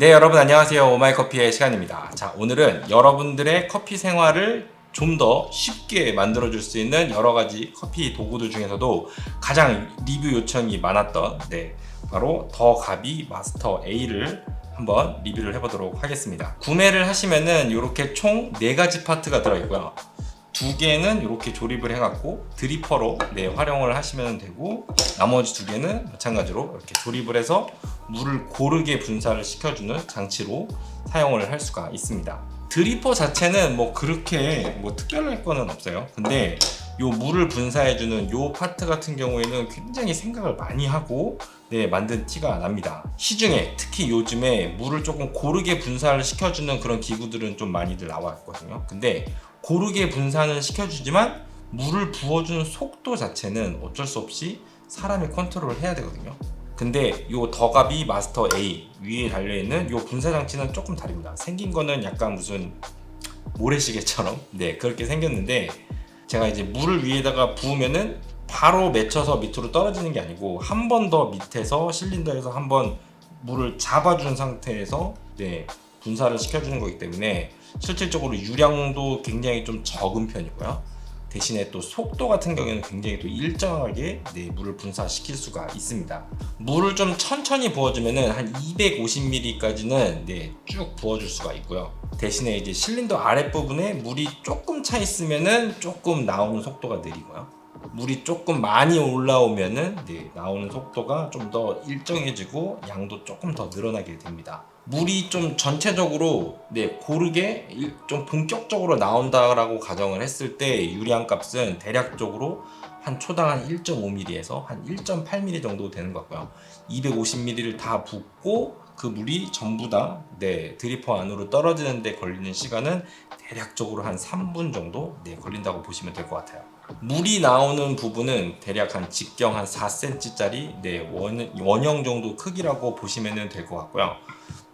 네, 여러분 안녕하세요. 오마이커피의 시간입니다. 자, 오늘은 여러분들의 커피 생활을 좀 더 쉽게 만들어줄 수 있는 여러 가지 커피 도구들 중에서도 가장 리뷰 요청이 많았던 바로 더 가비 마스터 A를 한번 리뷰를 해보도록 하겠습니다. 구매를 하시면은 이렇게 총 4가지 파트가 들어있고요. 2개는 이렇게 조립을 해갖고 드리퍼로 활용을 하시면 되고, 나머지 2개는 마찬가지로 이렇게 조립을 해서 물을 고르게 분사를 시켜주는 장치로 사용을 할 수가 있습니다. 드리퍼 자체는 그렇게 특별할 거는 없어요. 근데 요 물을 분사해주는 요 파트 같은 경우에는 굉장히 생각을 많이 하고 만든 티가 납니다. 시중에 특히 요즘에 물을 조금 고르게 분사를 시켜주는 그런 기구들은 좀 많이들 나와 있거든요. 근데 고르게 분사는 시켜주지만 물을 부어주는 속도 자체는 어쩔 수 없이 사람이 컨트롤을 해야 되거든요. 근데 요 더가비 마스터 A 위에 달려있는 요 분사 장치는 조금 다릅니다. 생긴 거는 약간 무슨 모래시계처럼 그렇게 생겼는데, 제가 이제 물을 위에다가 부으면은 바로 맺혀서 밑으로 떨어지는 게 아니고 한 번 더 밑에서 실린더에서 한번 물을 잡아준 상태에서 분사를 시켜주는 거기 때문에 실질적으로 유량도 굉장히 좀 적은 편이고요. 대신에 또 속도 같은 경우에는 굉장히 또 일정하게 물을 분사시킬 수가 있습니다. 물을 좀 천천히 부어주면은 한 250ml까지는 쭉 부어줄 수가 있고요. 대신에 이제 실린더 아랫부분에 물이 조금 차 있으면은 조금 나오는 속도가 느리고요. 물이 조금 많이 올라오면은 나오는 속도가 좀 더 일정해지고 양도 조금 더 늘어나게 됩니다. 물이 좀 전체적으로 고르게 좀 본격적으로 나온다라고 가정을 했을 때 유량 값은 대략적으로 한 초당 한 1.5mm에서 한 1.8mm 정도 되는 것 같고요. 250ml를 다 붓고 그 물이 전부 다 드리퍼 안으로 떨어지는 데 걸리는 시간은 대략적으로 한 3분 정도 걸린다고 보시면 될 것 같아요. 물이 나오는 부분은 대략 한 직경 한 4cm짜리 원형 정도 크기라고 보시면 될 것 같고요.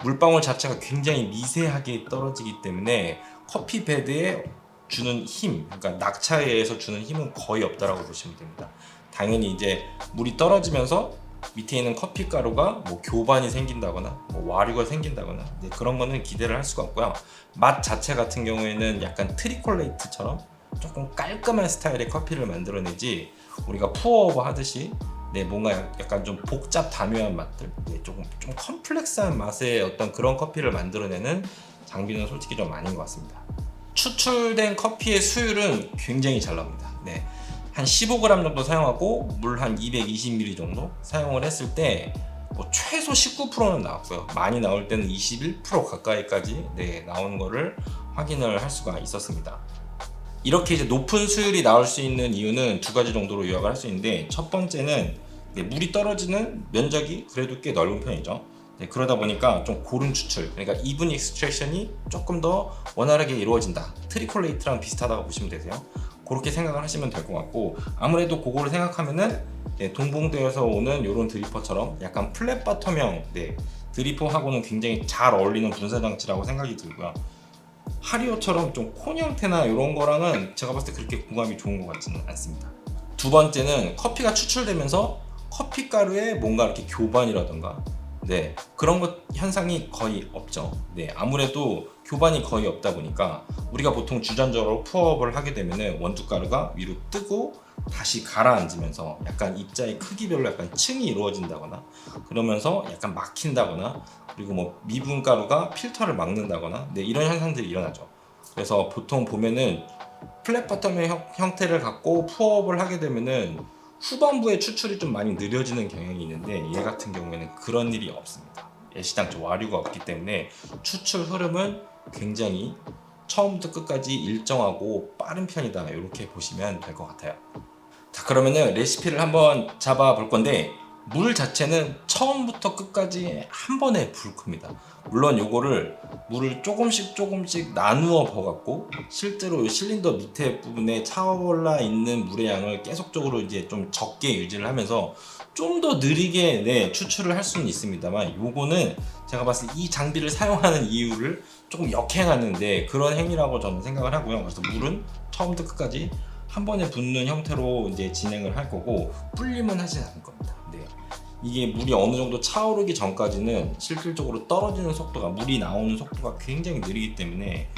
물방울 자체가 굉장히 미세하게 떨어지기 때문에 커피 베드에 주는 힘, 그러니까 낙차에 의해서 주는 힘은 거의 없다라고 보시면 됩니다. 당연히 이제 물이 떨어지면서 밑에 있는 커피 가루가 교반이 생긴다거나 와류가 생긴다거나 그런 거는 기대를 할 수가 없고요. 맛 자체 같은 경우에는 약간 트리콜레이트처럼 조금 깔끔한 스타일의 커피를 만들어내지, 우리가 푸어오버 하듯이 뭔가 약간 좀 복잡 다묘한 맛들, 좀 컴플렉스한 맛의 어떤 그런 커피를 만들어내는 장비는 솔직히 좀 아닌 것 같습니다. 추출된 커피의 수율은 굉장히 잘 나옵니다. 한 15g 정도 사용하고 물 한 220ml 정도 사용을 했을 때 최소 19%는 나왔고요. 많이 나올 때는 21% 가까이까지 나오는 거를 확인을 할 수가 있었습니다. 이렇게 이제 높은 수율이 나올 수 있는 이유는 2가지 정도로 요약을 할 수 있는데, 첫 번째는 물이 떨어지는 면적이 그래도 꽤 넓은 편이죠. 그러다 보니까 좀 고른 추출, 그러니까 이븐 익스트랙션이 조금 더 원활하게 이루어진다. 트리콜레이트랑 비슷하다고 보시면 되세요. 그렇게 생각을 하시면 될 것 같고, 아무래도 그거를 생각하면은 동봉되어서 오는 이런 드리퍼처럼 약간 플랫 바텀형 드리퍼하고는 굉장히 잘 어울리는 분사 장치라고 생각이 들고요. 하리오처럼 좀 콘 형태나 이런 거랑은 제가 봤을 때 그렇게 궁합이 좋은 것 같지는 않습니다. 두 번째는 커피가 추출되면서 커피 가루에 뭔가 이렇게 교반이라던가 그런 것 현상이 거의 없죠. 아무래도 교반이 거의 없다 보니까 우리가 보통 주전자로 푸어업을 하게 되면은 원두가루가 위로 뜨고 다시 가라앉으면서 약간 입자의 크기별로 약간 층이 이루어진다거나, 그러면서 약간 막힌다거나, 그리고 미분가루가 필터를 막는다거나 이런 현상들이 일어나죠. 그래서 보통 보면은 플랫 바텀의 형태를 갖고 푸어업을 하게 되면은 후반부에 추출이 좀 많이 느려지는 경향이 있는데, 얘 같은 경우에는 그런 일이 없습니다. 애시당초 와류가 없기 때문에 추출 흐름은 굉장히 처음부터 끝까지 일정하고 빠른 편이다, 이렇게 보시면 될 것 같아요. 자, 그러면은 레시피를 한번 잡아 볼 건데, 물 자체는 처음부터 끝까지 한 번에 불 큽니다. 물론 요거를 물을 조금씩 나누어 버갖고 실제로 이 실린더 밑에 부분에 차올라 있는 물의 양을 계속적으로 이제 좀 적게 유지를 하면서 좀 더 느리게 추출을 할 수는 있습니다만, 요거는 제가 봤을 때 이 장비를 사용하는 이유를 조금 역행하는 그런 행위라고 저는 생각을 하고요. 그래서 물은 처음부터 끝까지 한 번에 붓는 형태로 이제 진행을 할 거고, 불림은 하진 않을 겁니다. 이게 물이 어느 정도 차오르기 전까지는 실질적으로 떨어지는 속도가, 물이 나오는 속도가 굉장히 느리기 때문에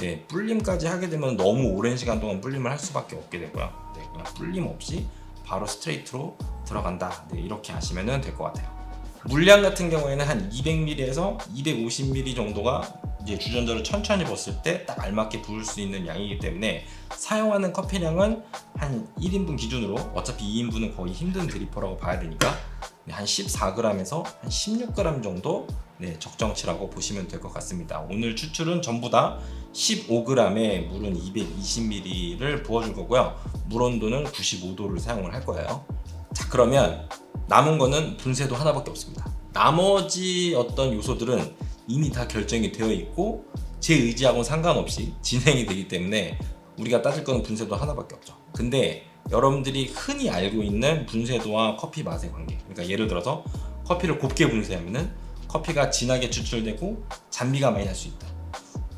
네, 불림까지 하게 되면 너무 오랜 시간 동안 불림을 할 수밖에 없게 되고요. 네, 그냥 불림 없이 바로 스트레이트로 들어간다. 네, 이렇게 하시면 될 것 같아요. 물량 같은 경우에는 한 200ml에서 250ml 정도가 이제 주전자를 천천히 붓을 때 딱 알맞게 부을 수 있는 양이기 때문에 사용하는 커피량은 한 1인분 기준으로, 어차피 2인분은 거의 힘든 드리퍼라고 봐야 되니까 한 14g에서 한 16g 정도 적정치라고 보시면 될 것 같습니다. 오늘 추출은 전부 다 15g에 물은 220ml를 부어줄 거고요. 물 온도는 95도를 사용을 할 거예요. 자, 그러면 남은 거는 분쇄도 하나밖에 없습니다. 나머지 어떤 요소들은 이미 다 결정이 되어 있고 제 의지하고는 상관없이 진행이 되기 때문에 우리가 따질 거는 분쇄도 하나밖에 없죠. 근데 여러분들이 흔히 알고 있는 분쇄도와 커피 맛의 관계, 그러니까 예를 들어서 커피를 곱게 분쇄하면은 커피가 진하게 추출되고 잔비가 많이 날 수 있다.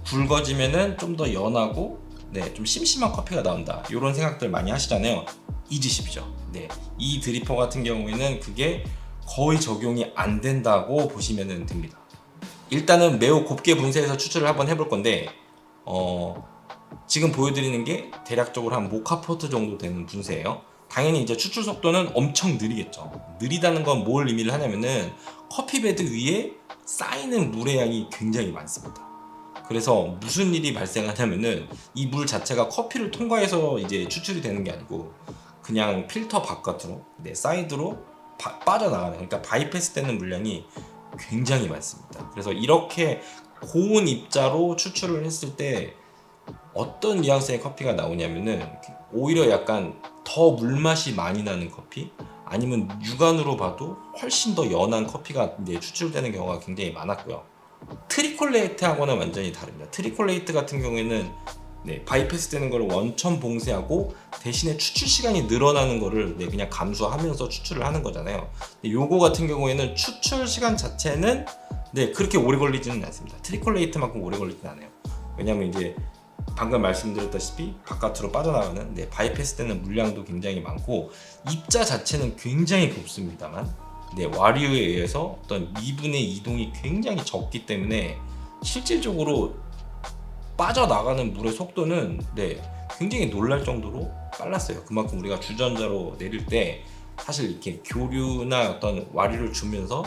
굵어지면은 좀 더 연하고 좀 심심한 커피가 나온다. 이런 생각들 많이 하시잖아요. 이지십이죠. 이 드리퍼 같은 경우에는 그게 거의 적용이 안 된다고 보시면 됩니다. 일단은 매우 곱게 분쇄해서 추출을 한번 해볼 건데 지금 보여드리는 게 대략적으로 한 모카포트 정도 되는 분쇄예요. 당연히 이제 추출 속도는 엄청 느리겠죠. 느리다는 건 뭘 의미를 하냐면은 커피베드 위에 쌓이는 물의 양이 굉장히 많습니다. 그래서 무슨 일이 발생하냐면은 이 물 자체가 커피를 통과해서 이제 추출이 되는 게 아니고 그냥 필터 바깥으로 사이드로 빠져나가는, 그러니까 바이패스 되는 물량이 굉장히 많습니다. 그래서 이렇게 고온 입자로 추출을 했을 때 어떤 뉘앙스의 커피가 나오냐면은 오히려 약간 더 물맛이 많이 나는 커피, 아니면 육안으로 봐도 훨씬 더 연한 커피가 추출되는 경우가 굉장히 많았고요. 트리콜레이트하고는 완전히 다릅니다. 트리콜레이트 같은 경우에는 바이패스 되는 걸 원천 봉쇄하고 대신에 추출 시간이 늘어나는 거를 그냥 감수하면서 추출을 하는 거잖아요. 요거 같은 경우에는 추출 시간 자체는 그렇게 오래 걸리지는 않습니다. 트리콜레이트만큼 오래 걸리지는 않아요. 왜냐면 이제 방금 말씀드렸다시피 바깥으로 빠져나가는 바이패스 되는 물량도 굉장히 많고 입자 자체는 굉장히 곱습니다만 와류에 의해서 어떤 미분의 이동이 굉장히 적기 때문에 실질적으로 빠져나가는 물의 속도는 굉장히 놀랄 정도로 빨랐어요. 그만큼 우리가 주전자로 내릴 때 사실 이렇게 교류나 어떤 와류를 주면서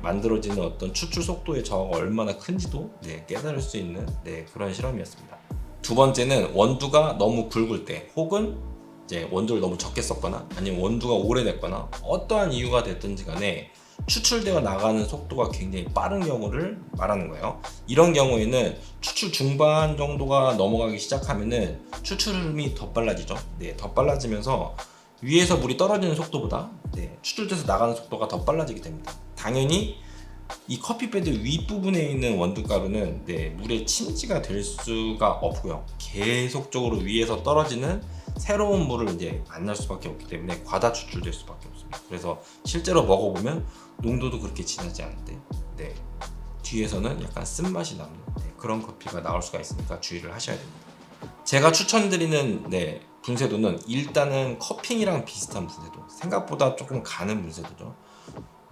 만들어지는 어떤 추출 속도의 저하가 얼마나 큰지도 깨달을 수 있는 그런 실험이었습니다. 두 번째는 원두가 너무 굵을 때, 혹은 이제 원두를 너무 적게 썼거나 아니면 원두가 오래됐거나 어떠한 이유가 됐든지 간에 추출되어 나가는 속도가 굉장히 빠른 경우를 말하는 거예요. 이런 경우에는 추출 중반 정도가 넘어가기 시작하면은 추출 흐름이 더 빨라지죠. 더 빨라지면서 위에서 물이 떨어지는 속도보다 추출돼서 나가는 속도가 더 빨라지게 됩니다. 당연히 이 커피베드 윗부분에 있는 원두가루는 물에 침지가 될 수가 없고요. 계속적으로 위에서 떨어지는 새로운 물을 만날 수밖에 없기 때문에 과다 추출될 수밖에 없습니다. 그래서 실제로 먹어보면 농도도 그렇게 진하지 않은데 뒤에서는 약간 쓴맛이 나는 그런 커피가 나올 수가 있으니까 주의를 하셔야 됩니다. 제가 추천드리는 분쇄도는 일단은 커핑이랑 비슷한 분쇄도, 생각보다 조금 가는 분쇄도죠.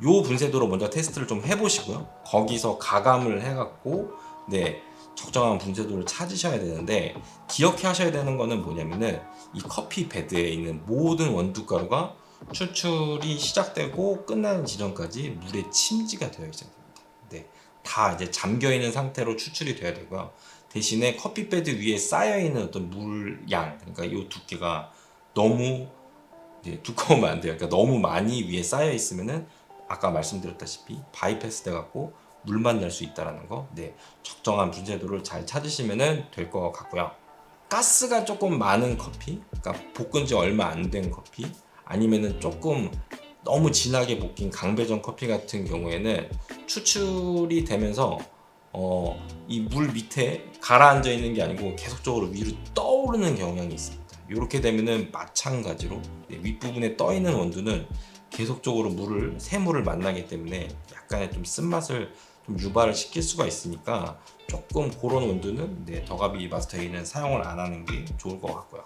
요 분쇄도로 먼저 테스트를 좀 해보시고요. 거기서 가감을 해갖고 적정한 분쇄도를 찾으셔야 되는데, 기억하셔야 되는 거는 뭐냐면은 이 커피 베드에 있는 모든 원두가루가 추출이 시작되고 끝나는 지점까지 물에 침지가 되어 있어야 됩니다. 다 이제 잠겨 있는 상태로 추출이 되어야 되고요. 대신에 커피 베드 위에 쌓여 있는 어떤 물양, 그러니까 이 두께가 너무 두꺼우면 안 돼요. 그러니까 너무 많이 위에 쌓여 있으면은 아까 말씀드렸다시피 바이패스 돼 갖고 물만 날 수 있다라는 거, 적정한 분쇄도를 잘 찾으시면 될 것 같고요. 가스가 조금 많은 커피, 그러니까 볶은 지 얼마 안 된 커피, 아니면은 조금 너무 진하게 볶인 강배전 커피 같은 경우에는 추출이 되면서 이 물 밑에 가라앉아 있는 게 아니고 계속적으로 위로 떠오르는 경향이 있습니다. 이렇게 되면은 마찬가지로 윗부분에 떠 있는 원두는 계속적으로 새물을 만나기 때문에 약간의 좀 쓴맛을 좀 유발을 시킬 수가 있으니까 조금 그런 원두는 더가비 마스터 A는 사용을 안 하는 게 좋을 것 같고요.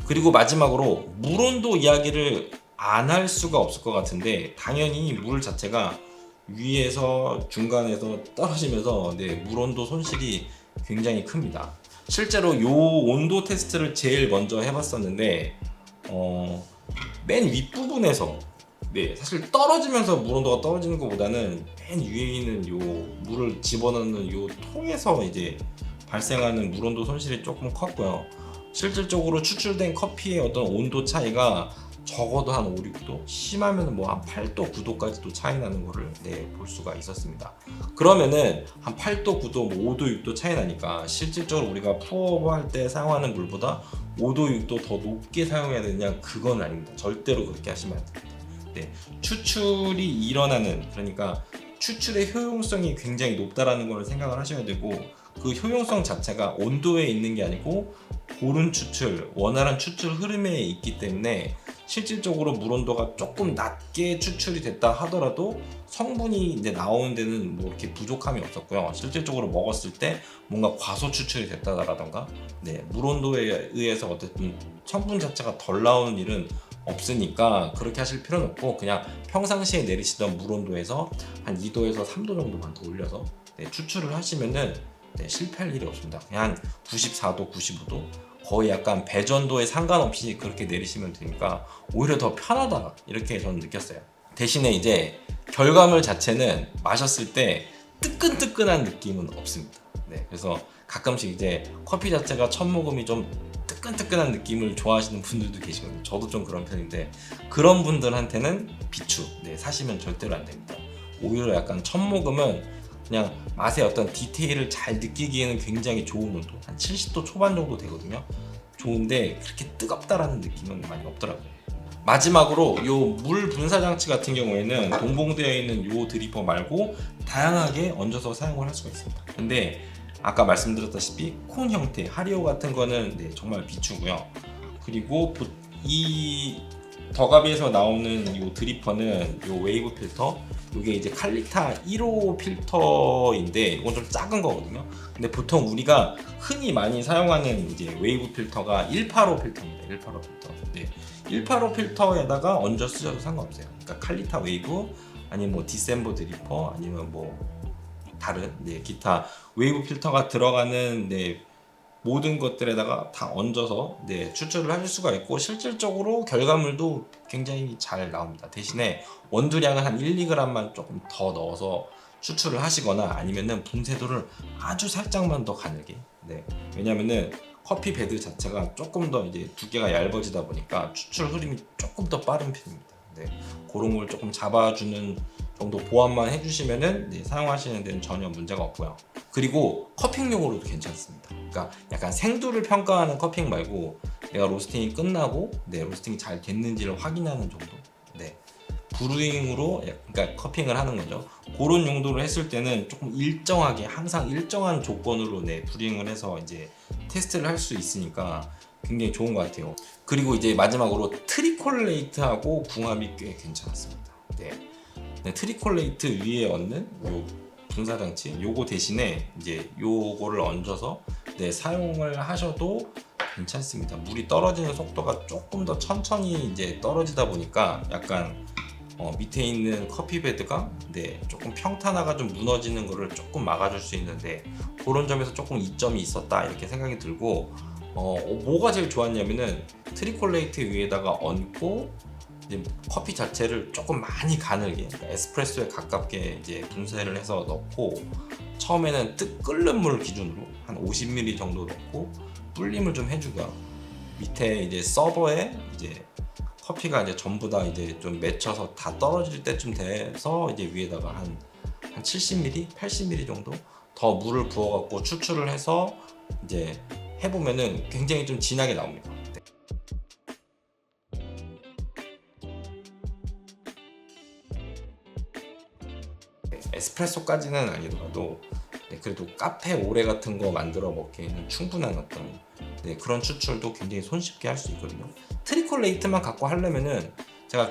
그리고 마지막으로 물 온도 이야기를 안 할 수가 없을 것 같은데, 당연히 물 자체가 위에서 중간에서 떨어지면서 물 온도 손실이 굉장히 큽니다. 실제로 요 온도 테스트를 제일 먼저 해봤었는데 맨 윗부분에서 사실 떨어지면서 물 온도가 떨어지는 것보다는 맨 위에 있는 요 물을 집어넣는 요 통에서 이제 발생하는 물 온도 손실이 조금 컸고요. 실질적으로 추출된 커피의 어떤 온도 차이가 적어도 한 5, 6도, 심하면 뭐 한 8도, 9도까지도 차이 나는 거를 볼 수가 있었습니다. 그러면은 한 8도, 9도, 뭐 5도, 6도 차이 나니까 실질적으로 우리가 푸어버 할 때 사용하는 물보다 5도, 6도 더 높게 사용해야 되느냐? 그건 아닙니다. 절대로 그렇게 하시면 안 됩니다. 추출이 일어나는, 그러니까 추출의 효용성이 굉장히 높다라는 걸 생각을 하셔야 되고, 그 효용성 자체가 온도에 있는 게 아니고 고른 추출, 원활한 추출 흐름에 있기 때문에 실질적으로 물 온도가 조금 낮게 추출이 됐다 하더라도 성분이 이제 나오는 데는 뭐 이렇게 부족함이 없었고요. 실질적으로 먹었을 때 뭔가 과소 추출이 됐다라던가 물 온도에 의해서 어쨌든 성분 자체가 덜 나오는 일은 없으니까 그렇게 하실 필요는 없고, 그냥 평상시에 내리시던 물 온도에서 한 2도에서 3도 정도만 더 올려서 추출을 하시면은 실패할 일이 없습니다. 그냥 한 94도, 95도 거의 약간 배전도에 상관없이 그렇게 내리시면 되니까 오히려 더 편하다, 이렇게 저는 느꼈어요. 대신에 이제 결과물 자체는 마셨을 때 뜨끈뜨끈한 느낌은 없습니다. 그래서 가끔씩 이제 커피 자체가 첫 모금이 좀 뜨끈뜨끈한 느낌을 좋아하시는 분들도 계시거든요. 저도 좀 그런 편인데, 그런 분들한테는 비추 사시면 절대로 안 됩니다. 오히려 약간 첫 모금은 그냥 맛의 어떤 디테일을 잘 느끼기에는 굉장히 좋은 온도, 한 70도 초반 정도 되거든요. 좋은데 그렇게 뜨겁다라는 느낌은 많이 없더라고요. 마지막으로 요 물 분사 장치 같은 경우에는 동봉되어 있는 요 드리퍼 말고 다양하게 얹어서 사용을 할 수가 있습니다. 근데 아까 말씀드렸다시피 콘 형태, 하리오 같은 거는 정말 비추고요. 그리고 이 더가비에서 나오는 이 드리퍼는 이 웨이브 필터, 이게 이제 칼리타 1호 필터인데 이건 좀 작은 거거든요. 근데 보통 우리가 흔히 많이 사용하는 이제 웨이브 필터가 185 필터입니다. 185 필터. 185 필터에다가 얹어 쓰셔도 상관없어요. 그러니까 칼리타 웨이브, 아니면 뭐 디셈버 드리퍼, 아니면 뭐 다른 기타 웨이브 필터가 들어가는 모든 것들에다가 다 얹어서 추출을 하실 수가 있고, 실질적으로 결과물도 굉장히 잘 나옵니다. 대신에 원두량을 한 1, 2g만 조금 더 넣어서 추출을 하시거나, 아니면은 분쇄도를 아주 살짝만 더 가늘게. 왜냐면은 커피 베드 자체가 조금 더 이제 두께가 얇아지다 보니까 추출 흐름이 조금 더 빠른 편입니다. 그런 걸 조금 잡아주는 정도 보완만 해주시면은 사용하시는 데는 전혀 문제가 없고요. 그리고 커핑용으로도 괜찮습니다. 그러니까 약간 생두를 평가하는 커핑 말고 내가 로스팅이 끝나고 로스팅이 잘 됐는지를 확인하는 정도. 브루잉으로 그러니까 커핑을 하는 거죠. 그런 용도로 했을 때는 조금 일정하게 항상 일정한 조건으로 브루잉을 해서 이제 테스트를 할 수 있으니까 굉장히 좋은 것 같아요. 그리고 이제 마지막으로 트리콜레이트하고 궁합이 꽤 괜찮았습니다. 트리콜레이트 위에 얹는 요 분사장치, 요거 대신에 이제 요거를 얹어서 사용을 하셔도 괜찮습니다. 물이 떨어지는 속도가 조금 더 천천히 이제 떨어지다 보니까 약간 밑에 있는 커피 베드가 조금 평탄화가 좀 무너지는 거를 조금 막아줄 수 있는데, 그런 점에서 조금 이점이 있었다, 이렇게 생각이 들고, 뭐가 제일 좋았냐면은 트리콜레이트 위에다가 얹고 이제 커피 자체를 조금 많이 가늘게, 그러니까 에스프레소에 가깝게 이제 분쇄를 해서 넣고, 처음에는 끓는 물 기준으로 한 50ml 정도 넣고 불림을 좀 해주고요. 밑에 이제 서버에 이제 커피가 이제 전부 다 이제 좀 맺혀서 다 떨어질 때쯤 돼서 이제 위에다가 한 70ml, 80ml 정도 더 물을 부어갖고 추출을 해서 이제 해보면은 굉장히 좀 진하게 나옵니다. 에스프레소까지는 아니더라도 그래도 카페 오레 같은 거 만들어 먹기에는 충분한 어떤 그런 추출도 굉장히 손쉽게 할 수 있거든요. 트리콜레이트만 갖고 하려면은 제가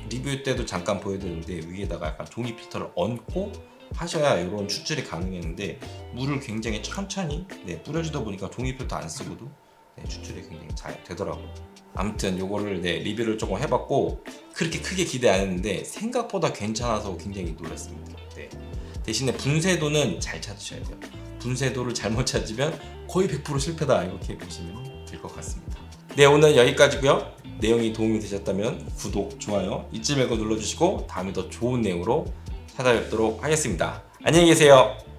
리뷰 때도 잠깐 보여드렸는데 위에다가 약간 종이 필터를 얹고 하셔야 이런 추출이 가능했는데, 물을 굉장히 천천히 뿌려주다 보니까 종이 필터 안 쓰고도 추출이 굉장히 잘 되더라고요. 아무튼 요거를 리뷰를 조금 해봤고 그렇게 크게 기대 안 했는데 생각보다 괜찮아서 굉장히 놀랐습니다. 대신에 분쇄도는 잘 찾으셔야 돼요. 분쇄도를 잘못 찾으면 거의 100% 실패다 이렇게 보시면 될 것 같습니다. 오늘 여기까지고요. 내용이 도움이 되셨다면 구독, 좋아요 잊지 말고 눌러주시고 다음에 더 좋은 내용으로 찾아뵙도록 하겠습니다. 안녕히 계세요.